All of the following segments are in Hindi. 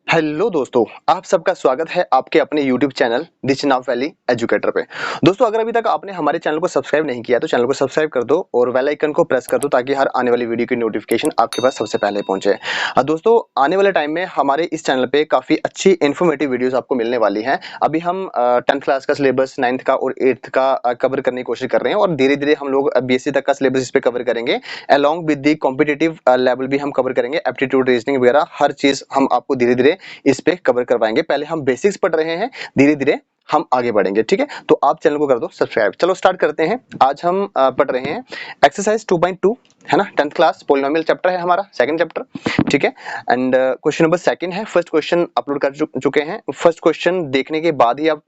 हेलो दोस्तों, आप सबका स्वागत है आपके अपने YouTube channel the Chenab valley educator पे। दोस्तों, अगर अभी तक आपने हमारे चैनल को सब्सक्राइब नहीं किया तो चैनल को सब्सक्राइब कर दो और बेल आइकन को प्रेस कर दो ताकि हर आने वाली वीडियो की नोटिफिकेशन आपके पास सबसे पहले पहुंचे। दोस्तों, आने वाले टाइम में हमारे इस चैनल पे काफ़ी अच्छी इन्फॉर्मेटिव वीडियोज़ आपको मिलने वाली हैं। अभी हम 10th क्लास का सिलेबस, 9th का और 8th का कवर करने की कोशिश कर रहे हैं और धीरे-धीरे हम लोग BSc तक का सिलेबस इस पे कवर करेंगे। Along with the competitive level भी हम कवर करेंगे, एप्टीट्यूड, रीजनिंग वगैरह हर चीज़ हम आपको धीरे-धीरे इस पे कवर करवाएंगे। पहले हम बेसिक्स पढ़ रहे हैं, धीरे-धीरे हम आगे बढ़ेंगे, ठीक है। तो आप चैनल को कर दो सब्सक्राइब। चलो स्टार्ट करते हैं। आज हम पढ़ रहे हैं एक्सरसाइज 2.2, है ना, 10th क्लास पॉलिनोमियल चैप्टर है हमारा, सेकंड चैप्टर, ठीक है। एंड क्वेश्चन नंबर सेकंड है। फर्स्ट क्वेश्चन अपलोड कर चुके हैं। फर्स्ट क्वेश्चन देखने के बाद ही आप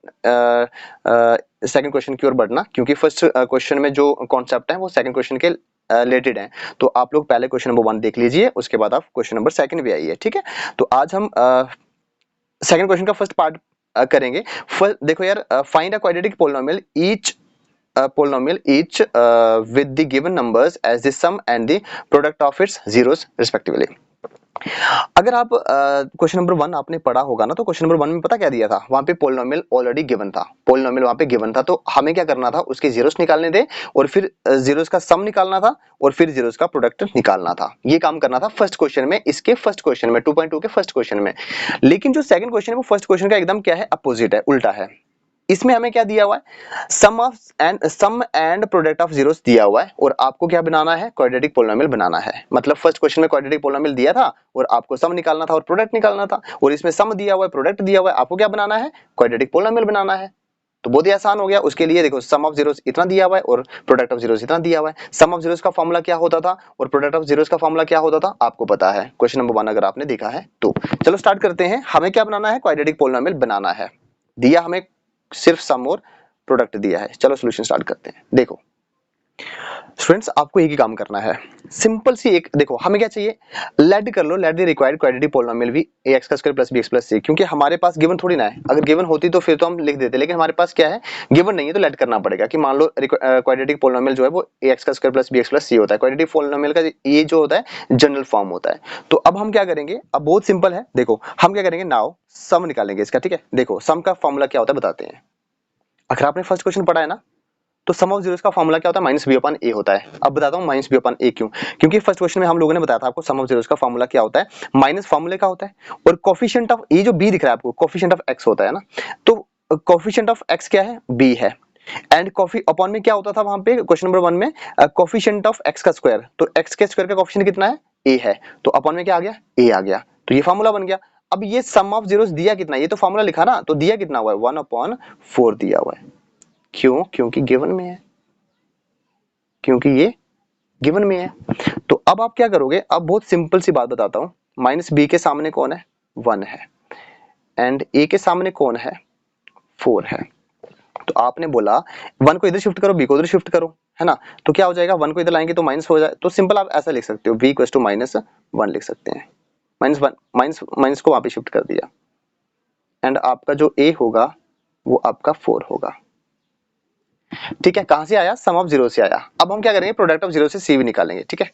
सेकंड क्वेश्चन की ओर बढ़ना, क्योंकि फर्स्ट क्वेश्चन में जो कॉन्सेप्ट है वो सेकंड क्वेश्चन के रिलेटेड है। तो आप लोग पहले क्वेश्चन नंबर 1 देख लीजिए, उसके बाद आप क्वेश्चन नंबर सेकंड भी आइए, ठीक है। तो आज हम सेकंड क्वेश्चन का फर्स्ट पार्ट करेंगे। देखो यार, find a quadratic polynomial each polynomial each with the given numbers as the sum and the product of its zeros respectively। अगर आप क्वेश्चन नंबर 1 आपने पढ़ा होगा ना, तो क्वेश्चन नंबर 1 में पता क्या दिया था, वहां पे पोलिनोमियल ऑलरेडी गिवन था, पोलिनोमियल वहां पे गिवन था। तो हमें क्या करना था, उसके जीरोस निकालने थे और फिर जीरोस का सम निकालना था और फिर जीरोस का प्रोडक्ट निकालना था। ये काम करना था फर्स्ट क्वेश्चन में, इसके फर्स्ट क्वेश्चन में 2.2 के फर्स्ट क्वेश्चन में। लेकिन जो सेकंड क्वेश्चन है वो फर्स्ट क्वेश्चन का एकदम क्या है, अपोजिट है, उल्टा है। इसमें हमें क्या दिया हुआ है, सम एंड प्रोडक्ट ऑफ जीरोस दिया हुआ है और आपको क्या बनाना है, क्वाड्रेटिक पोलिनोमियल बनाना है। मतलब फर्स्ट क्वेश्चन में क्वाड्रेटिक पोलिनोमियल दिया था और आपको सम निकालना था और प्रोडक्ट निकालना था, और इसमें सम दिया हुआ है, प्रोडक्ट दिया हुआ है, आपको क्या बनाना है, क्वाड्रेटिक पोलिनोमियल बनाना है। तो बहुत ही आसान हो गया। उसके लिए देखो, सम ऑफ जीरोस इतना दिया हुआ है और प्रोडक्ट ऑफ जीरोस इतना दिया हुआ है। सम ऑफ जीरोस का फॉर्मूला क्या होता था और प्रोडक्ट ऑफ जीरोस का फॉर्मूला क्या होता था, आपको पता है, क्वेश्चन नंबर 1 अगर आपने देखा है तो। चलो स्टार्ट करते हैं। हमें क्या बनाना है, क्वाड्रेटिक पोलिनोमियल बनाना है। दिया हमें सिर्फ सम और प्रोडक्ट दिया है। चलो सॉल्यूशन स्टार्ट करते हैं। देखो स्टूडेंट्स, आपको एक ही काम करना है, सिंपल सी एक, देखो हमें क्या चाहिए, लेट कर लो, let the required quadratic polynomial भी ax का square plus bx plus c। क्योंकि हमारे पास गिवन थोड़ी ना है, अगर गिवन होती तो फिर तो हम लिख देते, लेकिन हमारे पास क्या है, गिवन नहीं है, तो लेट करना पड़ेगा कि मान लो क्वाड्रेटिक पोलिनोमियल जो है वो ax का square plus bx plus c होता है। क्वाड्रेटिक पोलिनोमियल का ये जो होता है जनरल फॉर्म होता है। तो अब हम क्या करेंगे, अब बहुत सिंपल है, देखो हम क्या करेंगे, नाउ सम निकालेंगे इसका, ठीक है। देखो सम का फॉर्मूला क्या होता है बताते हैं। अगर आपने फर्स्ट क्वेश्चन पढ़ा है ना, तो सम ऑफ जीरोस का फॉर्मूला क्या होता है, माइनस बी अपन ए होता है। अब बताता हूँ माइनस बी अपन ए क्यों, क्योंकि फर्स्ट क्वेश्चन में हम लोगों ने बताया था आपको सम ऑफ जीरोस का फॉर्मूला क्या होता है, माइनस फॉर्मूले का होता है और कोफिशिएंट ऑफ, ये जो बी दिख रहा है आपको, कोफिशिएंट ऑफ एक्स होता है ना, तो कोफिशिएंट ऑफ एक्स क्या है, बी है। एंड कॉफी अपॉन में क्या होता था वहां पे क्वेश्चन नंबर 1 में, कोफिशिएंट ऑफ एक्स का स्क्वायर, तो एक्स के स्क्वायर का कोफिशिएंट कितना है, ए है, तो अपॉन में क्या आ गया, ए आ गया, तो ये फॉर्मूला बन गया। अब ये सम ऑफ जीरोस दिया कितना, ये तो फॉर्मूला लिखा ना, तो दिया कितना हुआ है, 1/4 दिया हुआ है। क्यों, क्योंकि गिवन में है, क्योंकि ये गिवन में है। तो अब आप क्या करोगे, अब बहुत सिंपल सी बात बताता हूं, माइनस बी के सामने कौन है, 1 है, एंड ए के सामने कौन है, 4 है। तो आपने बोला 1 को इधर शिफ्ट करो, बी को उधर शिफ्ट करो, है ना, तो क्या हो जाएगा, 1 को इधर लाएंगे तो माइनस हो जाए, तो सिंपल आप ऐसा लिख सकते हो, v इक्वल्स टू -1 लिख सकते हैं। -1 माइनस को वहां पे शिफ्ट कर दिया, एंड आपका जो a होगा वो आपका 4 होगा, ठीक है। कहां से आया, सम ऑफ जीरो से आया। अब हम क्या करेंगे, प्रोडक्ट ऑफ जीरो से सी भी निकालेंगे, ठीक है।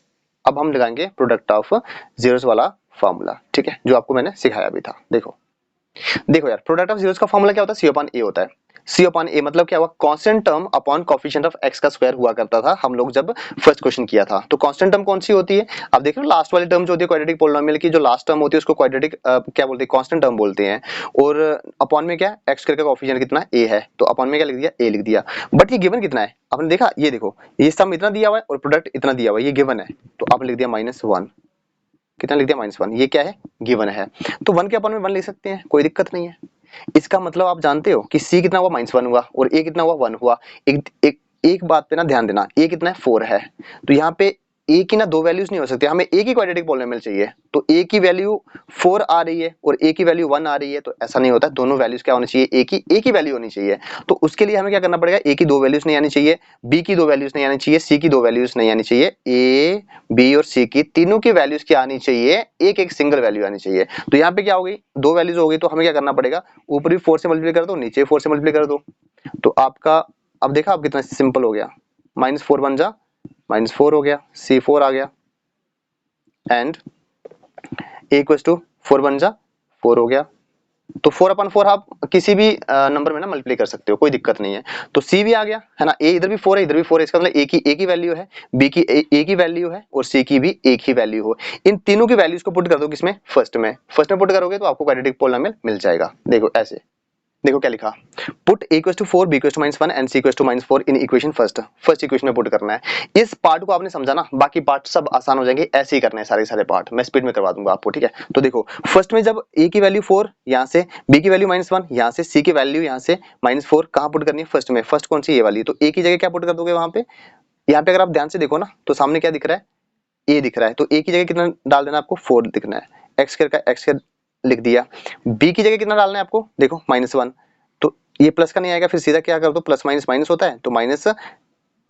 अब हम लगाएंगे प्रोडक्ट ऑफ जीरोस वाला फॉर्मूला, ठीक है, जो आपको मैंने सिखाया भी था। देखो देखो यार, प्रोडक्ट ऑफ जीरोस का फॉर्मूला क्या होता है, सी अपॉन ए होता है। सी अपॉन ए मतलब क्या हुआ, constant term upon coefficient of x का स्क्वायर हुआ करता था हम लोग जब फर्स्ट क्वेश्चन किया था। तो कांस्टेंट टर्म कौन सी होती है, आप देख रहे हो, लास्ट वाली टर्म जो होती है क्वाड्रेटिक पोलिनोमियल की, जो लास्ट टर्म होती है उसको क्वाड्रेटिक क्या बोलते हैं, कांस्टेंट टर्म बोलते हैं। और अपॉन में क्या, एक्स स्क्वायर का कोफिशिएंट कितना, ए है, तो अपॉन में क्या लिख दिया, ए लिख दिया। बट ये गिवन कितना है, आपने देखा, ये देखो, ये सम इतना दिया हुआ है और प्रोडक्ट इतना दिया हुआ है, ये गिवन है, तो आपने लिख दिया -1। कितना लिख दिया, -1, ये क्या है, गिवन है। तो 1 के अपॉन में 1 लिख सकते हैं, कोई दिक्कत नहीं है। इसका मतलब आप जानते हो कि c कितना हुआ, -1 हुआ, और a कितना हुआ, 1 हुआ। एक बात पे ना ध्यान देना, a कितना है, 4 है। तो यहाँ पे a की ना दो वैल्यूज नहीं हो सकती, हमें एक ही क्वाड्रेटिक पोलिनोमियल चाहिए। तो a की वैल्यू 4 आ रही है और a की वैल्यू 1 आ रही है, तो ऐसा नहीं होता, दोनों वैल्यूज क्या होनी चाहिए, एक ही वैल्यू होनी चाहिए। तो उसके लिए हमें क्या करना पड़ेगा, a की दो वैल्यूज नहीं आनी चाहिए, b की दो वैल्यूज नहीं आनी चाहिए, c की दो वैल्यूज नहीं आनी चाहिए, a b और c की तीनों की वैल्यूज क्या आनी चाहिए, एक एक सिंगल वैल्यू आनी चाहिए। तो यहाँ पे क्या होगी, दो वैल्यूज हो गई, तो हमें क्या करना पड़ेगा, ऊपर भी 4 से मल्टीप्लाई कर दो, नीचे 4 से मल्टीप्लाई कर दो। तो आपका अब देखा, आप कितना सिंपल हो गया, -4 बन जा -4 हो गया, C4 आ गया एंड A इक्वल्स टू 4 बन जा 4 हो गया। तो 4/4 आप किसी भी नंबर में ना मल्टीप्लाई कर सकते हो, कोई दिक्कत नहीं है। तो C भी आ गया है ना, A इधर भी 4 है इधर भी 4 है, इसका मतलब A की वैल्यू है, B की A की वैल्यू है और C की भी एक ही वैल्यू हो। इन तीनों की वैल्यूज को पुट कर दो किसमें, फर्स्ट में पुट करोगे तो आपको क्वाड्रेटिक पॉलिनोमियल मिल जाएगा। देखो ऐसे, देखो क्या लिखा, put A equals to 4 B equals to -1 and C equals to -4 in equation first equation में पुट करना है। इस पार्ट को आपने समझा ना, बाकी पार्ट सब आसान हो जाएंगे, ऐसे ही करने हैं सारे पार्ट, मैं स्पीड में करवा दूंगा आपको, ठीक है। तो देखो फर्स्ट में जब A की वैल्यू 4 यहाँ से, B की वैल्यू -1 यहाँ से, C की वैल्यू यहाँ से -4 कहाँ पुट करनी है, फर्स्ट में, फर्स्ट कौन सी, ये वाली। तो A की जगह क्या पुट कर दोगे वहां पे, यहाँ पे अगर आप ध्यान से देखो ना तो सामने क्या दिख रहा है, A दिख रहा है, तो A की जगह कितना डाल देना आपको, 4 दिखना है, x स्क्वायर का x स्क्वायर लिख दिया। B की जगह कितना डालना है आपको, देखो -1, तो ये प्लस का नहीं आएगा, फिर सीधा क्या कर दो, प्लस माइनस माइनस होता है तो माइनस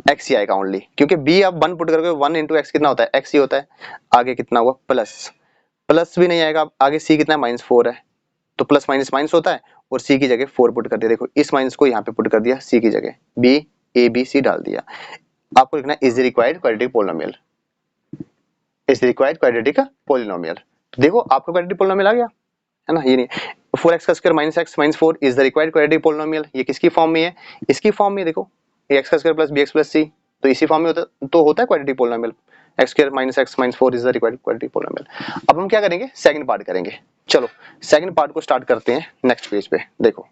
x ही आएगा ओनली, क्योंकि B आप 1 पुट करोगे 1 इंटू एक्स कितना होता है, x ही होता है। आगे कितना हुआ, प्लस, प्लस भी नहीं आएगा, आगे C कितना है, -4 है, तो प्लस माइनस माइनस होता है और C की जगह 4 पुट कर दिया। देखो इस माइनस को यहाँ पे पुट कर दिया, C की जगह B A B C डाल दिया। आपको लिखना है is the required quadratic polynomial, is the required quadratic polynomial. तो देखो आपका क्वाड्रेटिक पोलिनोमियल आ गया है ना, ये नहीं 4x का square minus x minus 4 is the required quadratic polynomial. ये किसकी फॉर्म में है, इसकी फॉर्म में, देखो ये x का square plus bx plus c, तो इसी फॉर्म में होता है quadratic polynomial, x square minus x minus 4 is the required quadratic polynomial. अब हम क्या करेंगे, सेकंड पार्ट करेंगे। चलो सेकंड पार्ट को स्टार्ट करते हैं नेक्स्ट पेज पे। देखो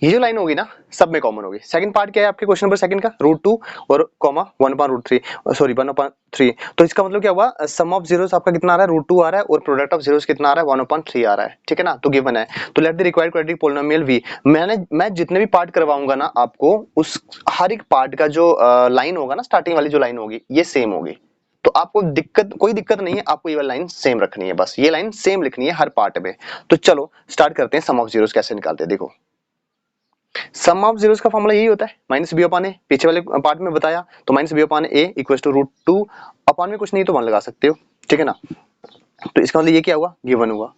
ये जो लाइन होगी ना सब में कॉमन होगी। सेकंड पार्ट क्या है आपके क्वेश्चन नंबर सेकंड का, √2 और कॉमा 1/√3, सॉरी 1/3। तो इसका मतलब क्या हुआ, सम ऑफ जीरोस आपका कितना आ रहा है, √2 आ रहा है और प्रोडक्ट ऑफ जीरोस कितना आ रहा है, 1/3 आ रहा है, ठीक है ना। तो गिवन है, तो late the required quadratic polynomial v। मैं जितने भी पार्ट करवाऊंगा ना आपको, उस हर एक पार्ट का जो लाइन होगा ना, स्टार्टिंग वाली जो लाइन होगी ये सेम होगी। तो आपको कोई दिक्कत नहीं है, आपको ये वाली लाइन सेम रखनी है, बस ये लाइन सेम लिखनी है हर पार्ट में। तो चलो स्टार्ट करते हैं, सम ऑफ जीरोस कैसे निकालते हैं। देखो सम ऑफ जीरोस का फॉर्मूला यही होता है, -b/a, पीछे वाले पार्ट में बताया। तो -b/a इक्वल टू √2 अपॉन में कुछ नहीं तो 1 लगा सकते हो, ठीक है ना। तो इसका मतलब ये क्या हुआ, गिवन हुआ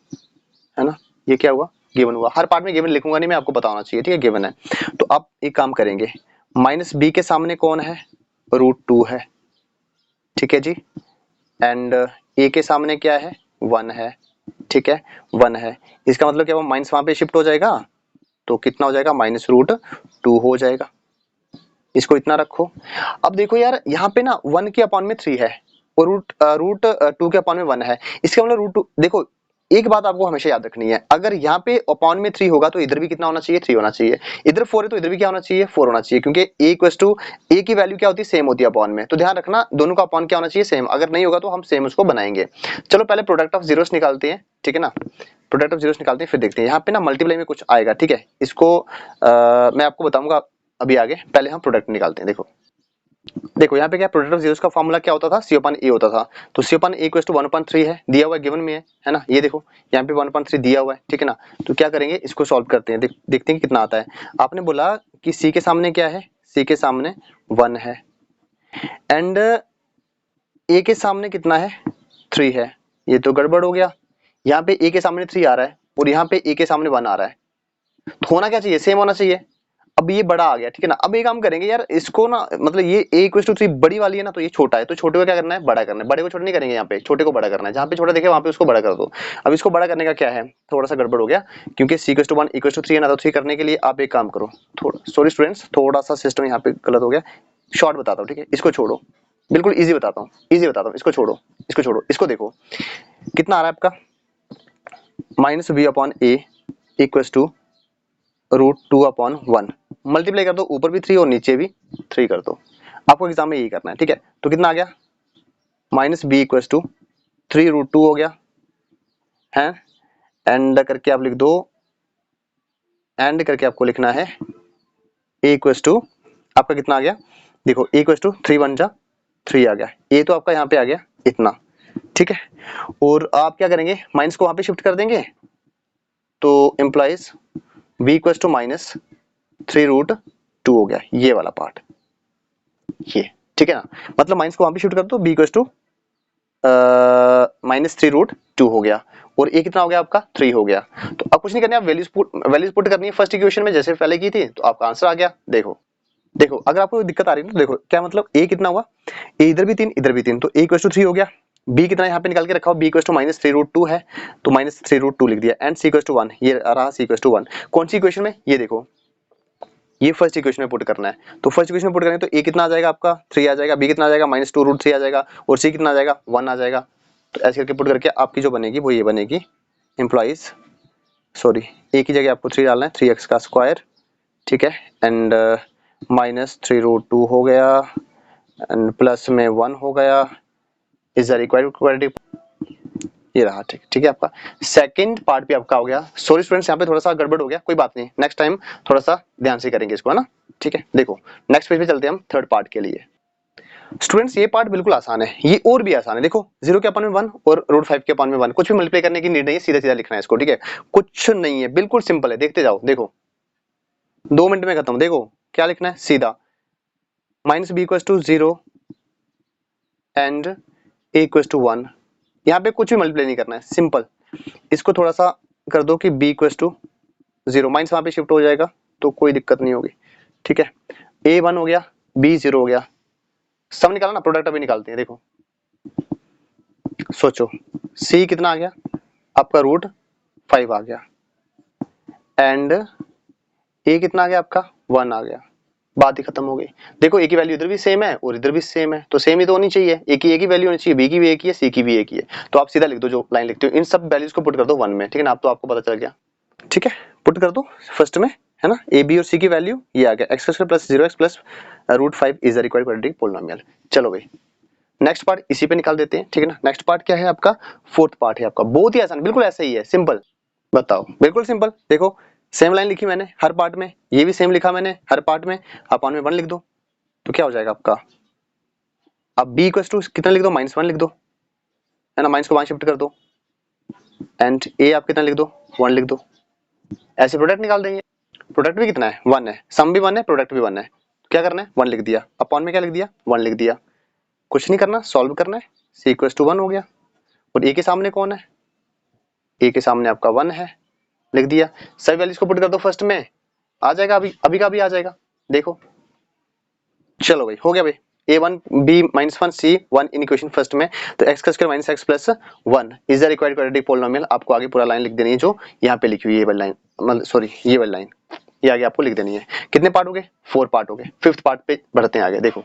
है ना, ये क्या हुआ, गिवन हुआ। हर पार्ट में गिवन लिखूंगा नहीं मैं, आपको बताना चाहिए, ठीक है, गिवन है। तो अब एक काम करेंगे, -b के सामने कौन है, √2 है, ठीक है जी, एंड a के सामने क्या है, 1 है, ठीक है, 1 है। इसका मतलब क्या हुआ, माइनस वहां पे शिफ्ट हो जाएगा तो कितना हो जाएगा, -√2 हो जाएगा। इसको इतना रखो। अब देखो यार यहाँ पे ना 1 के अपॉन में 3 है और √2 के अपॉन में 1 है। इसका मतलब √2, देखो एक बात आपको हमेशा याद रखनी है, अगर यहाँ पे अपॉन में 3 होगा तो इधर भी कितना होना चाहिए, 3 होना चाहिए। इधर 4 है तो इधर भी क्या होना चाहिए, 4 होना चाहिए, क्योंकि a की वैल्यू क्या होती है, सेम होती है अपॉन में। तो ध्यान रखना दोनों का अपॉन क्या होना चाहिए, सेम। अगर नहीं होगा तो हम सेम उसको बनाएंगे। चलो पहले प्रोडक्ट ऑफ जीरोस निकालते हैं, ठीक है ना, प्रोडक्ट ऑफ जीरोस निकालते हैं, फिर देखते हैं। यहाँ पे ना मल्टीप्लाई में कुछ आएगा, ठीक है, इसको मैं आपको बताऊंगा अभी आगे, पहले हम प्रोडक्ट निकालते हैं। देखो यहाँ पे क्या, प्रोडक्ट ऑफ जीरोस का फॉर्मूला क्या होता था, C/A होता था। तो C/A इक्वल टू 1/3 है, दिया हुआ है, गिवन में है ना। ये देखो यहाँ पे 1/3 दिया हुआ है, ठीक है ना। तो क्या करेंगे, इसको सॉल्व करते हैं, देखते हैं कितना आता है। आपने बोला कि C के सामने क्या है, C के सामने 1 है एंड A के सामने कितना है, 3 है। ये तो गड़बड़ हो गया, यहाँ पे A के सामने 3 आ रहा है और यहाँ पे A के सामने 1 आ रहा है। तो होना क्या चाहिए, सेम होना चाहिए। अब ये बड़ा आ गया, ठीक है ना। अब ये काम करेंगे यार, इसको ना मतलब ये a इक्वल टू 3 बड़ी वाली है ना, तो ये छोटा है, तो छोटे को क्या करना है, बड़ा करना है। बड़े को छोटा नहीं करेंगे, यहाँ पे छोटे को बड़ा करना है। जहाँ पे छोटा देखे वहां पे उसको बड़ा कर दो। अब इसको बड़ा करने का क्या है, थोड़ा सा गड़बड़ हो गया, क्योंकि c equal to 1 equal to 3 है ना, तो 3 करने के लिए आप एक काम करो, थोड़ा सॉरी स्टूडेंट्स, थोड़ा सा सिस्टम यहाँ पे गलत हो गया। शॉर्ट बताता हूँ, ठीक है, इसको छोड़ो, बिल्कुल ईजी बताता हूँ, इसको छोड़ो, इसको देखो कितना आ रहा है आपका, -b/a इक्वल टू √2/1 मल्टीप्लाई कर दो, ऊपर भी 3 और नीचे भी 3 कर दो। आपको एग्जाम में यही करना है, ठीक है। तो कितना आ गया, -b इक्वल टू 3√2 हो गया है, एंड करके आप लिख दो, एंड करके आपको लिखना है a इक्वल टू, आपका कितना आ गया, देखो a इक्वल टू 3 1 जा 3 आ गया, a तो आपका यहाँ पे आ गया इतना, ठीक है। और आप क्या करेंगे, माइनस को वहां पे शिफ्ट कर देंगे, तो इम्प्लाइज b इक्वल टू -3√2 हो गया, ये वाला पार्ट, ये ठीक है ना। मतलब माइनस को वहां पे शिफ्ट कर दो, b इक्वल टू -3√2 हो गया और a कितना हो गया आपका, 3 हो गया। तो अब कुछ नहीं करना, आप वैल्यूज पुट करनी है फर्स्ट इक्वेशन में जैसे पहले की थी, तो आपका आंसर आ गया। देखो देखो अगर आपको दिक्कत आ रही है ना, देखो क्या मतलब ए कितना हुआ, ए इधर भी 3 इधर भी 3, तो ए इक्वल टू 3 हो गया। बी कितना यहाँ पे निकाल के रखा हो, बी इक्वल टू माइनस 3√2 है, तो माइनस 3√2 लिख दिया। एंड सी इक्वल टू 1, ये रहा सी इक्वल टू 1। कौन सी इक्वेशन में, ये देखो ये फर्स्ट इक्वेशन में पुट करना है। तो फर्स्ट इक्वेशन में पुट करेंगे तो ए कितना आ जाएगा आपका 3 आ जाएगा, बी कितना आ जाएगा -2√3 आ जाएगा, और सी कितना आ जाएगा 1 आ जाएगा। तो ऐसे करके पुट करके आपकी जो बनेगी वो ये बनेगी, एम्प्लॉइज सॉरी ए की जगह आपको 3 डालना है, 3x का स्क्वायर, ठीक है। एंड -3√2 हो गया, एंड प्लस में 1 हो गया, इज द रिक्वायर्ड क्वाड्रेटिक, ये रहा, ठीक है। आपका सेकंड पार्ट भी आपका हो गया। सॉरी स्टूडेंट्स, यहाँ पे थोड़ा सा गड़बड़ हो गया, कोई बात नहीं, नेक्स्ट टाइम थोड़ा सा ध्यान से करेंगे इसको, है ना, ठीक है। देखो नेक्स्ट पेज पे चलते हैं हम थर्ड पार्ट के लिए। स्टूडेंट्स ये पार्ट बिल्कुल आसान है, ये और भी आसान है। देखो 0 के अपान में 1 और √5 के अपान में 1, कुछ भी मल्टीप्लाई करने की नीड नहीं है, सीधा सीधा लिखना है इसको, ठीक है। कुछ नहीं है, बिल्कुल सिंपल है, देखते जाओ। देखो 2 मिनट में खत्म। देखो क्या लिखना है, सीधा minus B equal to 0 and A equal to 1। यहाँ पे कुछ भी मल्टीप्लाई नहीं करना है, सिंपल। इसको थोड़ा सा कर दो कि b इक्वल टू 0, माइनस वहां पे शिफ्ट हो जाएगा तो कोई दिक्कत नहीं होगी, ठीक है। a 1 हो गया, b 0 हो गया, सब निकाला ना, प्रोडक्ट अभी निकालते हैं। देखो सोचो c कितना आ गया आपका √5 आ गया, एंड a कितना आ गया आपका 1 आ गया, बात ही खत्म हो गई। देखो a की वैल्यू इधर भी सेम है और इधर भी सेम है, तो सेम ही तो होनी चाहिए, a की वैल्यू होनी चाहिए, b की भी एक ही है, c की भी एक ही है। तो आप सीधा लिख दो, जो लाइन लिखते हो इन सब वैल्यूज को पुट कर दो 1 में, ठीक है ना, आप तो आपको पता चल गया, ठीक है। पुट कर दो फर्स्ट में, है ना, ए बी और सी की वैल्यू ये आ गया, x plus 0x plus √5 is the required quadratic polynomial. चलो भाई नेक्स्ट पार्ट इसी पे निकाल देते हैं, ठीक है ना। नेक्स्ट पार्ट क्या है आपका, फोर्थ पार्ट है आपका, बहुत ही आसान, बिल्कुल ऐसा ही है, सिंपल। बताओ, बिल्कुल सिंपल। देखो सेम लाइन लिखी मैंने हर पार्ट में, ये भी सेम लिखा मैंने हर पार्ट में, अपॉन में 1 लिख दो, तो क्या हो जाएगा आपका, अब b इक्वल टू कितना लिख दो, -1 लिख दो, है ना, माइनस को वहां शिफ्ट कर दो, एंड a आप कितना लिख दो 1 लिख दो, ऐसे प्रोडक्ट निकाल देंगे। प्रोडक्ट भी कितना है 1 है, सम भी 1 है, प्रोडक्ट भी 1 है, क्या करना है 1 लिख दिया, अपॉन में क्या लिख दिया 1 लिख दिया, कुछ नहीं करना, सॉल्व करना है, c इक्वल टू 1 हो गया। और a के सामने कौन है, a के सामने आपका 1 है, लिख दिया। सभी वैल्यूज को पुट कर दो फर्स्ट में, आ जाएगा, अभी का भी आ जाएगा। देखो चलो भाई हो गया भाई, a1 b -1 c1 इन इक्वेशन फर्स्ट में, तो x का square minus x plus 1 is the required quadratic polynomial. आपको आगे पूरा लाइन लिख देनी है जो यहाँ पे लिखी हुई है, ये वाली लाइन, मतलब सॉरी ये वाली लाइन, ये आगे आपको लिख देनी है। कितने पार्ट हो गए, 4 पार्ट हो गए। फिफ्थ पार्ट पे बढ़ते हैं आगे। देखो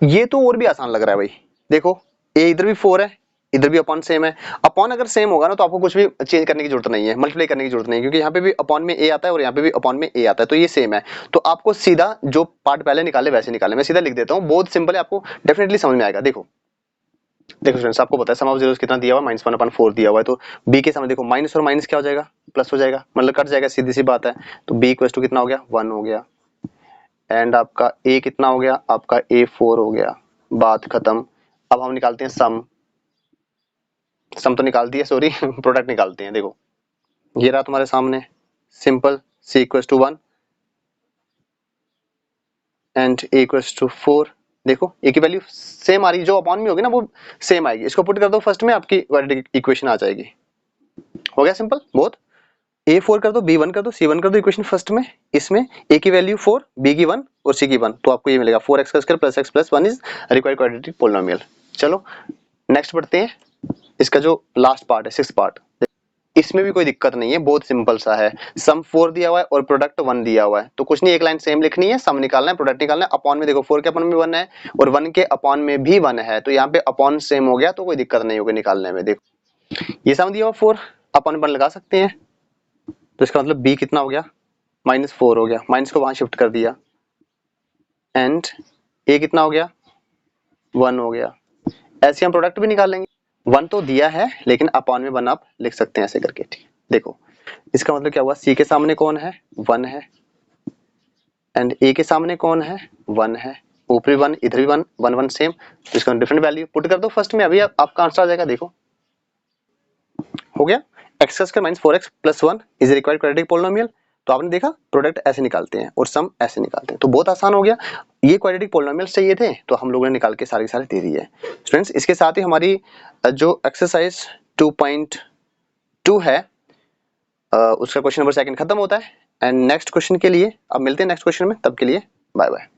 ये तो और भी आसान लग रहा है भाई, देखो a इधर भी 4 है, इधर भी अपॉन सेम है। अपॉन अगर सेम होगा ना तो आपको कुछ भी चेंज करने की जरूरत नहीं है, मल्टीप्लाई करने की जरूरत नहीं है, क्योंकि यहाँ पे भी अपॉन में a आता है और यहाँ पे भी अपॉन में a आता है, तो ये सेम है। तो आपको सीधा जो पार्ट पहले निकाले वैसे निकाले, मैं सीधा लिख देता हूँ, बहुत सिंपल है, आपको डेफिनेटली समझ में आएगा। देखो देखो फ्रेंड्स, आपको पता है सम ऑफ जीरोस कितना दिया हुआ है, -1/4 दिया हुआ है, तो b के सामने देखो माइनस और माइनस क्या हो जाएगा, प्लस हो जाएगा, मतलब कट जाएगा, सीधी सी बात है। तो b इक्वल टू कितना हो गया 1 हो गया, एंड आपका a कितना हो गया, आपका a 4 हो गया, बात खत्म। अब हम निकालते हैं सम तो निकाल दिया, सॉरी प्रोडक्ट निकालते हैं। देखो ये रहा तुम्हारे सामने, simple, c equal to 1 and a equal to 4। देखो a की वैल्यू सेम आ रही है, जो अपॉन में होगी ना वो सेम आएगी, इसको पुट कर दो फर्स्ट में, आपकी क्वाड्रेटिक इक्वेशन आ जाएगी। हो गया सिंपल बहुत। a4 कर दो, b1 कर दो, c1 कर दो इक्वेशन फर्स्ट में, इसमें a की वैल्यू 4, b की 1 और c की 1, तो आपको ये मिलेगा 4x का square plus x plus 1 is required quadratic polynomial. चलो नेक्स्ट बढ़ते हैं, इसका जो लास्ट पार्ट है, सिक्स्थ पार्ट, इसमें भी कोई दिक्कत नहीं है, बहुत सिंपल सा है। सम 4 दिया हुआ है और प्रोडक्ट 1 दिया हुआ है, तो कुछ नहीं, एक लाइन सेम लिखनी है, सम निकालना है, प्रोडक्ट निकालना है। अपॉन में देखो 4 के अपॉन में 1 है और 1 के अपॉन में भी 1 है, तो यहाँ पे अपॉन सेम हो गया, तो कोई दिक्कत नहीं होगी निकालने में। देखो ये सम दिया हुआ 4, अपॉन 1 लगा सकते हैं, तो इसका मतलब b कितना हो गया -4 हो गया, माइनस को वहां शिफ्ट कर दिया, एंड a कितना हो गया 1 हो गया। ऐसे हम प्रोडक्ट भी निकाल लेंगे, 1 तो दिया है लेकिन अपॉन में 1 आप लिख सकते हैं ऐसे करके, ठीक है। देखो इसका मतलब क्या हुआ, c के सामने कौन है 1 है, एंड a के सामने कौन है 1 है, ऊपर भी 1 इधर भी 1 1 1 सेम, तो इसका डिफरेंट वैल्यू पुट कर दो फर्स्ट में, अभी आपका आंसर आ जाएगा। देखो हो गया, x का square -4x plus 1 is required quadratic polynomial. तो आपने देखा प्रोडक्ट ऐसे निकालते हैं और सम ऐसे निकालते हैं, तो बहुत आसान हो गया। ये क्वाड्रेटिक पोलिनोमियल्स चाहिए थे तो हम लोगों ने निकाल के सारे दे दिए स्टूडेंट्स। इसके साथ ही हमारी जो एक्सरसाइज 2.2 है उसका क्वेश्चन नंबर 2 खत्म होता है, एंड नेक्स्ट क्वेश्चन के लिए अब मिलते हैं नेक्स्ट क्वेश्चन में, तब के लिए बाय बाय।